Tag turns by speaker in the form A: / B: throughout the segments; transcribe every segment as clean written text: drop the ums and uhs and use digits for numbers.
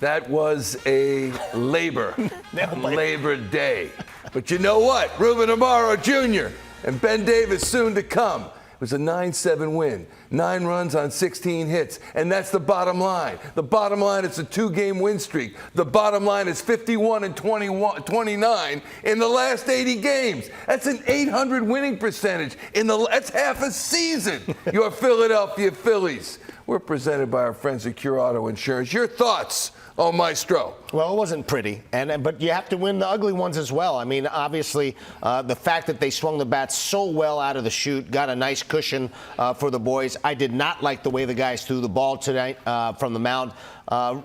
A: That was a Labor Day. But you know what? Ruben Amaro Jr. and Ben Davis soon to come. It was a 9-7 win, 9 runs on 16 hits, and that's the bottom line. The bottom line is a 2-game win streak. The bottom line is 51 and 29 in the last 80 games. That's an .800 winning percentage. That's half a season. Your Philadelphia Phillies. We're presented by our friends at Cure Auto Insurance. Your thoughts, oh, Maestro?
B: Well, it wasn't pretty, but you have to win the ugly ones as well. I mean, obviously, the fact that they swung the bat so well out of the chute, got a nice cushion for the boys. I did not like the way the guys threw the ball tonight from the mound.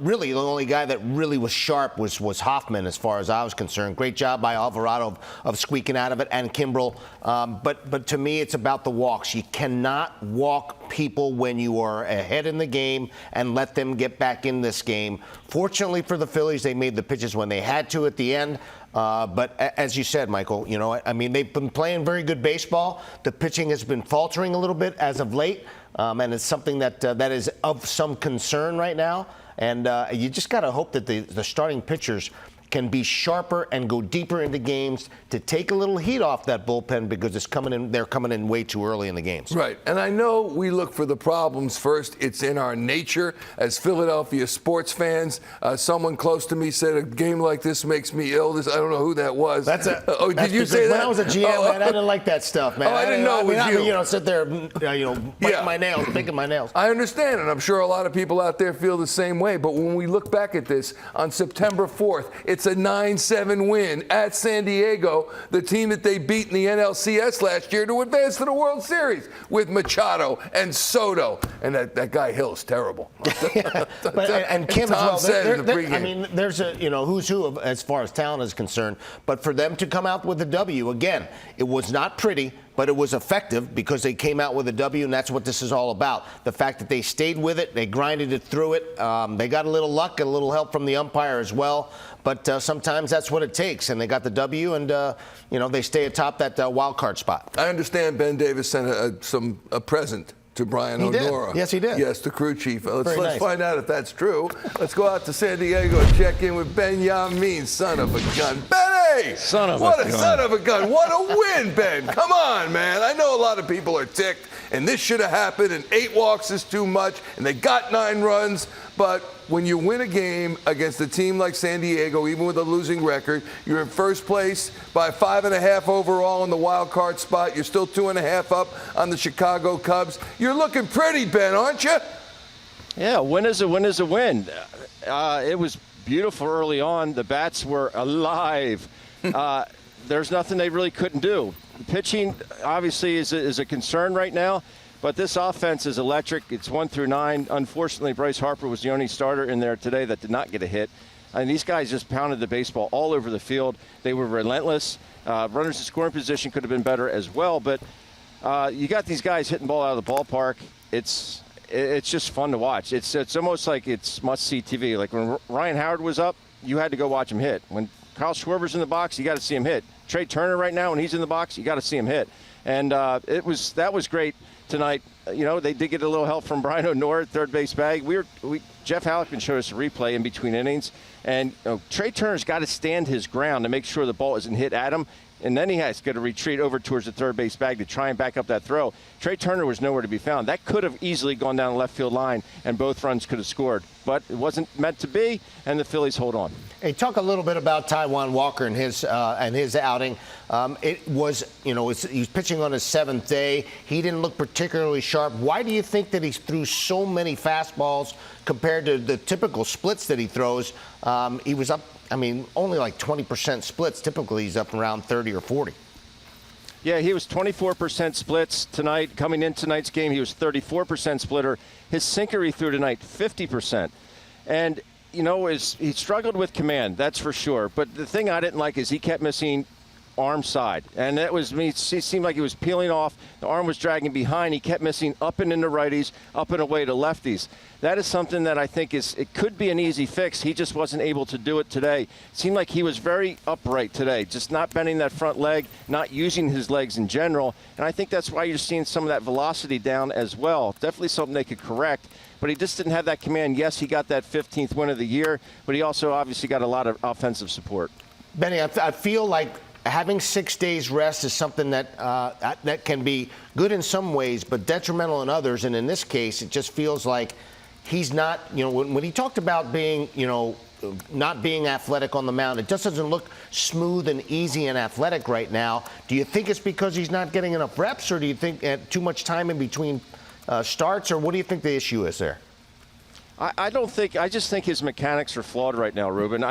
B: Really, the only guy that really was sharp was Hoffman, as far as I was concerned. Great job by Alvarado of squeaking out of it, and Kimbrel. But to me, it's about the walks. You cannot walk people when you are ahead in the game and let them get back in this game. Fortunately for the Phillies, they made the pitches when they had to at the end. But as you said, Michael, you know, I mean, they've been playing very good baseball. The pitching has been faltering a little bit as of late, and it's something that is of some concern right now. And you just got to hope that the starting pitchers can be sharper and go deeper into games to take a little heat off that bullpen, because it's coming in. They're coming in way too early in the games.
A: Right. And I know we look for the problems first. It's in our nature as Philadelphia sports fans. Someone close to me said a game like this makes me ill. I don't know who that was. Did you say that?
B: When I was a GM, man, I didn't like that stuff, man.
A: I didn't know it was you.
B: You know, sit there, biting my nails, picking my nails.
A: I understand, and I'm sure a lot of people out there feel the same way. But when we look back at this on September 4th, it's a 9-7 win at San Diego, the team that they beat in the NLCS last year to advance to the World Series with Machado and Soto. And that guy Hill's terrible.
B: and Kim
A: Tom
B: as well.
A: said in the pregame.
B: I mean, there's a who's who as far as talent is concerned. But for them to come out with a W, again, it was not pretty, but it was effective because they came out with a W, and that's what this is all about. The fact that they stayed with it, they grinded it through it. They got a little luck, a little help from the umpire as well. But sometimes that's what it takes, and they got the W, and they stay atop that wild card spot.
A: I understand Ben Davis sent a present to Brian O'Nora.
B: Yes, he did.
A: Yes, the crew chief. Let's
B: nice.
A: find out if that's true. Let's go out to San Diego and check in with Ben Yamin, son of a gun. Benny!
C: Son of a gun.
A: Son of a gun. What a win, Ben. Come on, man. I know a lot of people are ticked, and this should have happened, and 8 walks is too much, and they got 9 runs. But when you win a game against a team like San Diego, even with a losing record, you're in first place by 5.5 overall in the wild card spot. You're still 2.5 up on the Chicago Cubs. You're looking pretty, Ben, aren't you?
C: Yeah, win is a win is a win. It was beautiful early on. The bats were alive. There's nothing they really couldn't do. The pitching, obviously, is a concern right now. But this offense is electric. It's 1 through 9. Unfortunately, Bryce Harper was the only starter in there today that did not get a hit. I mean, these guys just pounded the baseball all over the field. They were relentless. Runners in scoring position could have been better as well. But you got these guys hitting ball out of the ballpark. It's just fun to watch. It's almost like it's must-see TV. Like when Ryan Howard was up, you had to go watch him hit. When Kyle Schwarber's in the box, you got to see him hit. Trea Turner right now, when he's in the box, you got to see him hit. And that was great tonight. They did get a little help from Brian O'Nora at third base bag. Jeff Halleckman showed us a replay in between innings, and Trea Turner's got to stand his ground to make sure the ball isn't hit at him, and then he has got to retreat over towards the third base bag to try and back up that throw. Trea Turner was nowhere to be found. That could have easily gone down the left field line, and both runs could have scored. But it wasn't meant to be, and the Phillies hold on.
B: Hey, talk a little bit about Taijuan Walker and his outing. It was, he's pitching on his 7th day. He didn't look particularly sharp. Why do you think that he threw so many fastballs compared to the typical splits that he throws? He was up, only like 20% splits. Typically, he's up around 30 or 40.
C: Yeah, he was 24% splits tonight. Coming in tonight's game, he was 34% splitter. His sinker he threw tonight, 50%. And, he struggled with command, that's for sure. But the thing I didn't like is he kept missing arm side. And it seemed like he was peeling off. The arm was dragging behind. He kept missing up and into righties, up and away to lefties. That is something that I think it could be an easy fix. He just wasn't able to do it today. It seemed like he was very upright today, just not bending that front leg, not using his legs in general. And I think that's why you're seeing some of that velocity down as well. Definitely something they could correct. But he just didn't have that command. Yes, he got that 15th win of the year, but he also obviously got a lot of offensive support.
B: Benny, I feel like having 6 days rest is something that that can be good in some ways, but detrimental in others. And in this case, it just feels like he's not, when he talked about being, not being athletic on the mound, it just doesn't look smooth and easy and athletic right now. Do you think it's because he's not getting enough reps, or do you think too much time in between starts, or what do you think the issue is there?
C: I just think his mechanics are flawed right now, Ruben.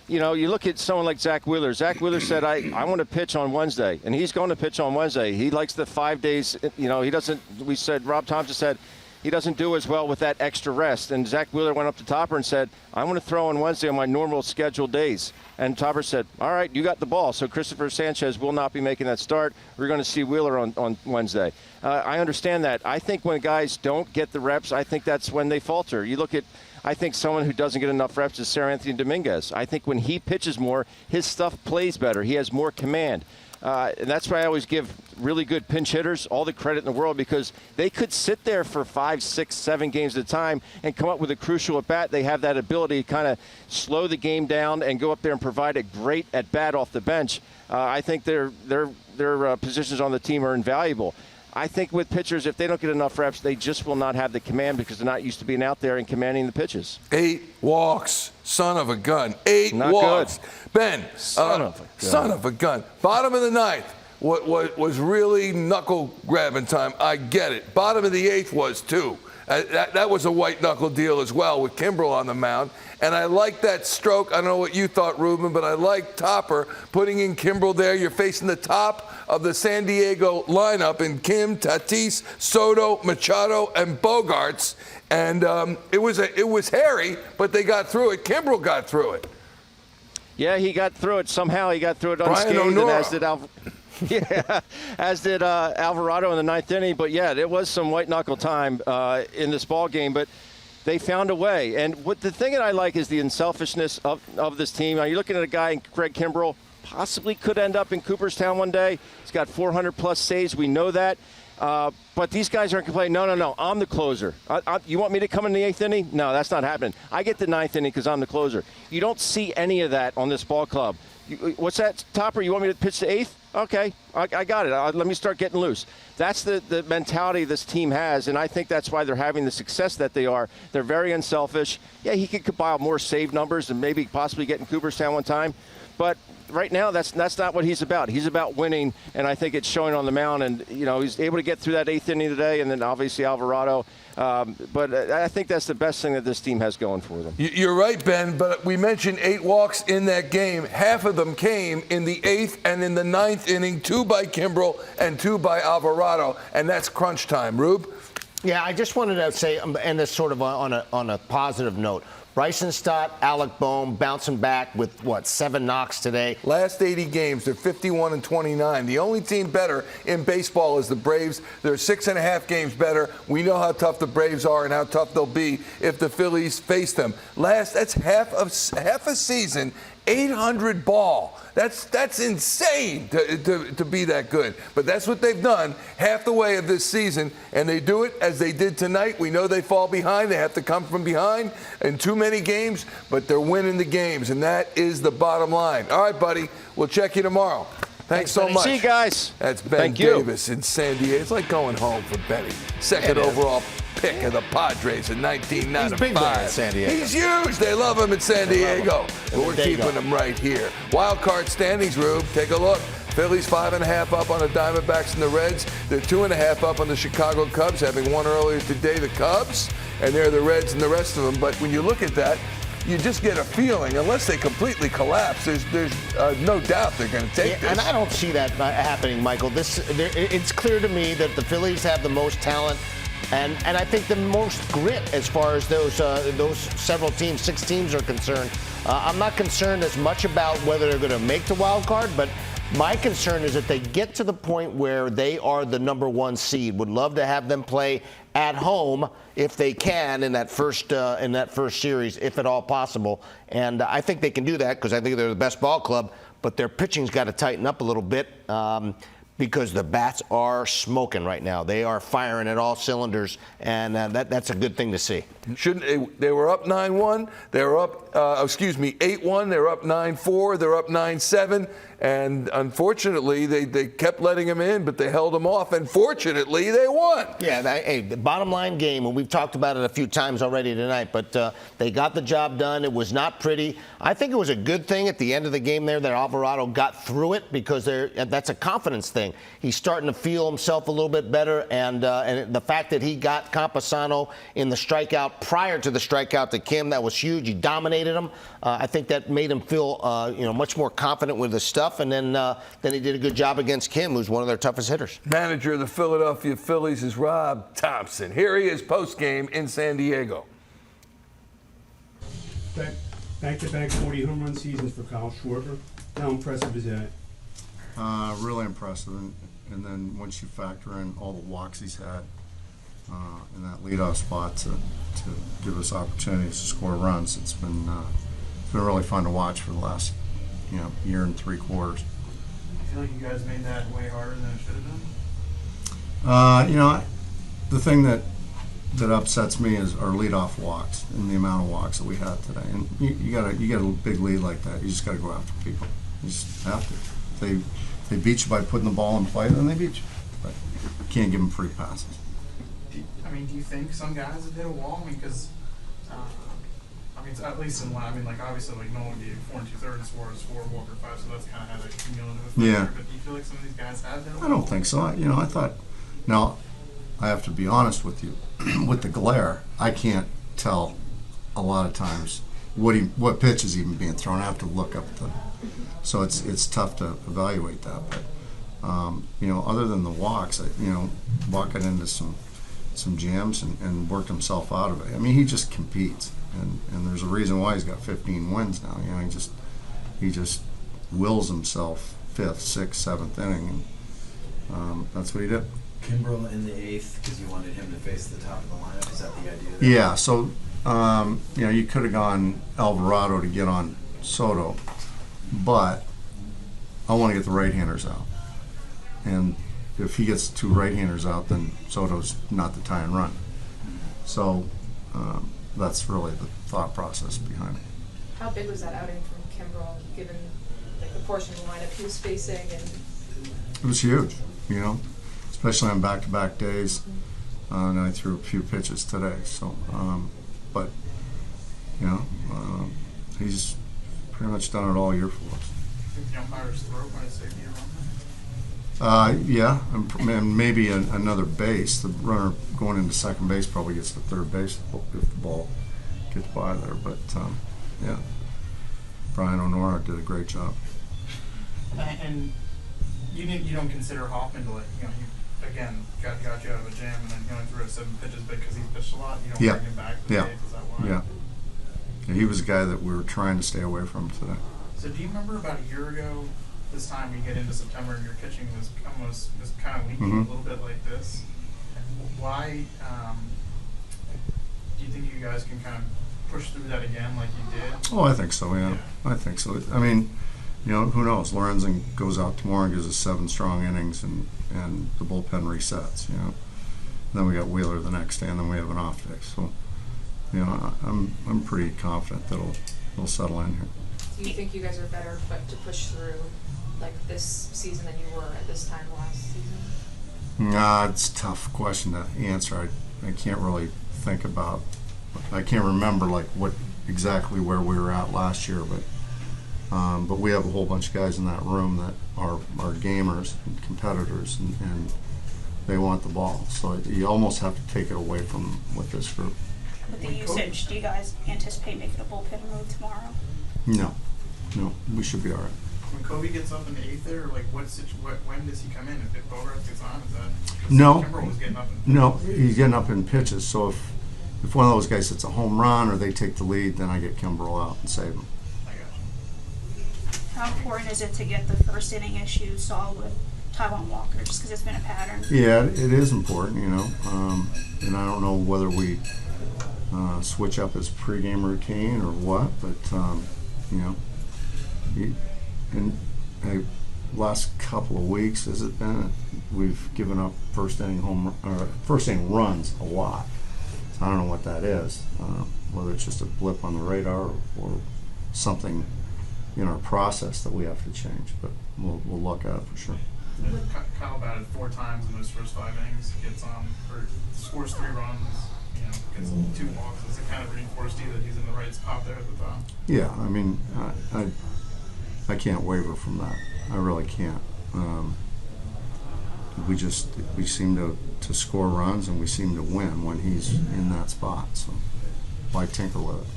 C: You look at someone like Zach Wheeler. Zach Wheeler said, I want to pitch on Wednesday, and he's going to pitch on Wednesday. He likes the 5 days. Rob Thomson said he doesn't do as well with that extra rest. And Zach Wheeler went up to Topper and said, I'm going to throw on Wednesday on my normal scheduled days. And Topper said, all right, you got the ball. So Christopher Sanchez will not be making that start. We're going to see Wheeler on Wednesday. I understand that. I think when guys don't get the reps, I think that's when they falter. You look at, I think someone who doesn't get enough reps is Sarah Anthony Dominguez. I think when he pitches more, his stuff plays better. He has more command. And that's why I always give really good pinch hitters all the credit in the world, because they could sit there for 5, 6, 7 games at a time and come up with a crucial at bat. They have that ability to kind of slow the game down and go up there and provide a great at bat off the bench. I think their positions on the team are invaluable. I think with pitchers, if they don't get enough reps, they just will not have the command because they're not used to being out there and commanding the pitches.
A: 8 walks, son of a gun. 8
C: Not
A: walks.
C: good.
A: Ben,
C: Son of a gun.
A: Son of a gun. Bottom of the ninth was really knuckle grabbing time. I get it. Bottom of the eighth was too. That was a white knuckle deal as well with Kimbrel on the mound. And I like that stroke. I don't know what you thought, Ruben, but I like Topper putting in Kimbrel there. You're facing the top of the San Diego lineup in Kim, Tatis, Soto, Machado, and Bogarts. And it was hairy, but they got through it. Kimbrel got through it.
C: Yeah, he got through it. Somehow he got through it unscathed, as did Alvarado in the ninth inning. But, yeah, it was some white-knuckle time in this ball game. But they found a way. And the thing that I like is the unselfishness of this team. Now, you're looking at a guy, Greg Kimbrel, possibly could end up in Cooperstown one day. He's got 400-plus saves. We know that. But these guys aren't complaining, no, I'm the closer. You want me to come in the eighth inning? No, that's not happening. I get the ninth inning because I'm the closer. You don't see any of that on this ball club. What's that, Topper? You want me to pitch the eighth? Okay, I got it. Let me start getting loose. That's the mentality this team has, and I think that's why they're having the success that they are. They're very unselfish. Yeah, he could compile more save numbers and maybe possibly get in Cooperstown one time, but right now, that's not what he's about. He's about winning, and I think it's showing on the mound. And, he's able to get through that eighth inning today, and then obviously Alvarado. But I think that's the best thing that this team has going for them.
A: You're right, Ben, but we mentioned 8 walks in that game. Half of them came in the 8th and in the 9th inning, 2 by Kimbrel and 2 by Alvarado, and that's crunch time. Rube?
B: Yeah, I just wanted to say, and this sort of on a positive note, Bryson Stott, Alec Boehm bouncing back with, 7 knocks today.
A: Last 80 games, they're 51-29. The only team better in baseball is the Braves. They're 6.5 games better. We know how tough the Braves are and how tough they'll be if the Phillies face them. That's half a season, 800 ball. That's insane to be that good. But that's what they've done half the way of this season, and they do it as they did tonight. We know they fall behind. They have to come from behind in too many games, but they're winning the games, and that is the bottom line. All right, buddy. We'll check you tomorrow. Thanks so much.
C: See you guys.
A: That's Ben Davis in San Diego. It's like going home for Benny. Second overall pick of the Padres in 1995.
B: He's big there in San Diego.
A: He's huge. They love him in San Diego. But we're keeping him right here. Wild card standings, Rube. Take a look. Phillies 5.5 up on the Diamondbacks and the Reds. They're 2.5 up on the Chicago Cubs, having won earlier today, the Cubs. And they're the Reds and the rest of them. But when you look at that, you just get a feeling, unless they completely collapse, there's no doubt they're going to take this.
B: And I don't see that happening, Michael. It's clear to me that the Phillies have the most talent and I think the most grit as far as those several teams, 6 teams are concerned. I'm not concerned as much about whether they're going to make the wild card, but My concern is that they get to the point where they are the #1 seed. Would love to have them play at home if they can in that first series, if at all possible. And I think they can do that because I think they're the best ball club. But their pitching's got to tighten up a little bit because the bats are smoking right now. They are firing at all cylinders, and that's a good thing to see.
A: They were up 9-1. They were up, 8-1. They were up 9-4. They're up 9-7. And unfortunately, they kept letting them in, but they held them off. And fortunately, they won.
B: Yeah, the bottom line game, and we've talked about it a few times already tonight, but they got the job done. It was not pretty. I think it was a good thing at the end of the game there that Alvarado got through it because that's a confidence thing. He's starting to feel himself a little bit better, and the fact that he got Campusano in the strikeout prior to the strikeout to Kim, that was huge. He dominated him. I think that made him feel much more confident with his stuff. And then he did a good job against Kim, who's one of their toughest hitters.
A: Manager of the Philadelphia Phillies is Rob Thomson. Here he is post-game in San Diego.
D: Back-to-back 40 home run seasons for Kyle Schwarber. How impressive is that?
E: Really impressive. And then once you factor in all the walks he's had in that leadoff spot to give us opportunities to score runs, it's been really fun to watch for the last year and 3 quarters.
F: I feel like you guys made that way harder than it should have been.
E: The thing that upsets me is our leadoff walks and the amount of walks that we had today. And you get a big lead like that, you just got to go after people. You just have to. If they beat you by putting the ball in play, then they beat you. But you can't give them free passes.
F: Do you think some guys have hit a wall? Because at least in obviously, Nolan gave 4 2/3 Suarez 4, Walker 5, so that's kind of had a cumulative effect.
E: Yeah.
F: There. But do you feel like some of these guys have hit a wall?
E: I don't think so. I thought. Now, I have to be honest with you. With the glare, I can't tell a lot of times what pitch is even being thrown. I have to look up so it's tough to evaluate that. But other than the walks, walking into some jams and worked himself out of it. I mean, he just competes. And there's a reason why he's got 15 wins now. He just wills himself 5th, 6th, 7th inning, and that's what he did.
G: Kimbrel in the 8th because you wanted him to face the top of the lineup. Is that the idea there?
E: Yeah. So you could have gone Alvarado to get on Soto, but I want to get the right-handers out. And if he gets 2 right-handers out, then Soto's not the tie and run. So. That's really the thought process behind it.
H: How big was that outing from Kimbrel, given the portion of the lineup he was facing? And
E: it was huge, especially on back-to-back days. And I threw a few pitches today. So, but he's pretty much done it all year for us.
F: Think the umpire's throat when it's safety run?
E: Yeah, and maybe another base. The runner going into second base probably gets to third base if the ball gets by there. But yeah, Brian O'Nora did a great job.
F: And you don't consider Hoffman to he again got you out of a jam and then he only threw 7 pitches, but because he pitched a lot, you don't bring him back to the 8th. Is that why?
E: Yeah, he was a guy that we were trying to stay away from today.
F: So do you remember about a year ago? This time we get into September and your pitching was kind of leaking a little bit like this. Why do you think you guys can kind of push through that again like you did?
E: Oh, I think so. Yeah. I think so. I mean, who knows? Lorenzen goes out tomorrow and gives us 7 strong innings, and the bullpen resets. Then we got Wheeler the next day, and then we have an off day. So, I'm pretty confident that it'll settle in here.
H: Do you think you guys are better equipped to push through this season than you were at this time last season?
E: It's a tough question to answer. I can't really think about. I can't remember what exactly where we were at last year, but we have a whole bunch of guys in that room that are gamers and competitors, and they want the ball. So you almost have to take it away from them with this group.
I: With the usage, do you guys anticipate making a bullpen move tomorrow?
E: No, we should be all right.
F: When Kobe gets up in the 8th there, when does he come in? If Bogart gets on, is that?
E: No.
F: Kimbrel was getting up in
E: No, he's getting up in pitches. So if one of those guys hits a home run or they take the lead, then I get Kimbrel out and save him.
F: I got you.
I: How important is it to get the first inning issue solved with Taiwan Walker, just because it's been a pattern?
E: Yeah, it is important, you know. And I don't know whether we switch up his pregame routine or what, but you know, last couple of weeks, has it been? We've given up first inning runs a lot. So I don't know what that is. Whether it's just a blip on the radar or something in our process that we have to change, but we'll look at it for sure.
F: Kyle batted 4 times in those first 5 innings. Gets scores 3 runs. You know, gets 2 walks. Does it kind of reinforce to you that he's in the right spot there at the top?
E: Yeah, I mean, I can't waver from that. I really can't. We seem to score runs and we seem to win when he's in that spot. So why tinker with it?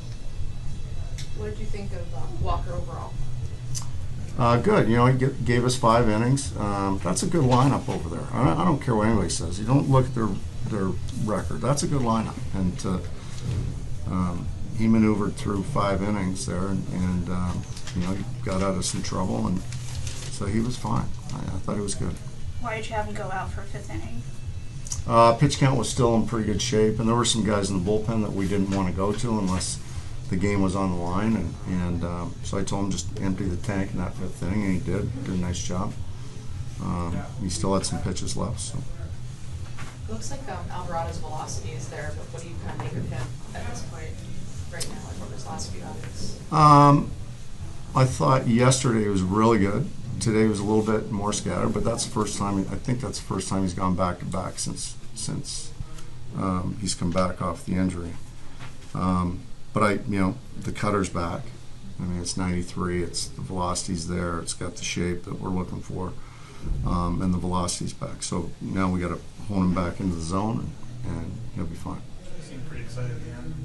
H: What did you think of Walker overall?
E: Good. You know, he gave us 5 innings. That's a good lineup over there. I don't care what anybody says. You don't look at their record. That's a good lineup. And he maneuvered through 5 innings there, and you know, he got out of some trouble, and so he was fine. I thought he was good.
I: Why did you have him go out for 5th inning?
E: Pitch count was still in pretty good shape, and there were some guys in the bullpen that we didn't want to go to unless the game was on the line, and so I told him just empty the tank in that 5th inning, and he did a nice job. He still had some pitches left. So.
H: It looks like Alvarado's velocity is there, but what do you kind of make of him at this point right now, like over his last few outings?
E: I thought yesterday was really good. Today was a little bit more scattered, but that's the first time. I think that's the first time he's gone back to back since he's come back off the injury. But you know, the cutter's back. I mean, it's 93. It's the velocity's there. It's got the shape that we're looking for, and the velocity's back. So now we got to hone him back into the zone, and he'll be fine.
F: He seemed pretty excited at the end.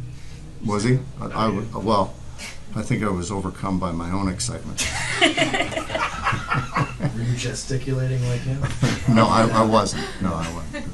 E: Was he? Well, I think I was overcome by my own excitement.
G: Were you gesticulating like him?
E: No, I wasn't. No, I wasn't.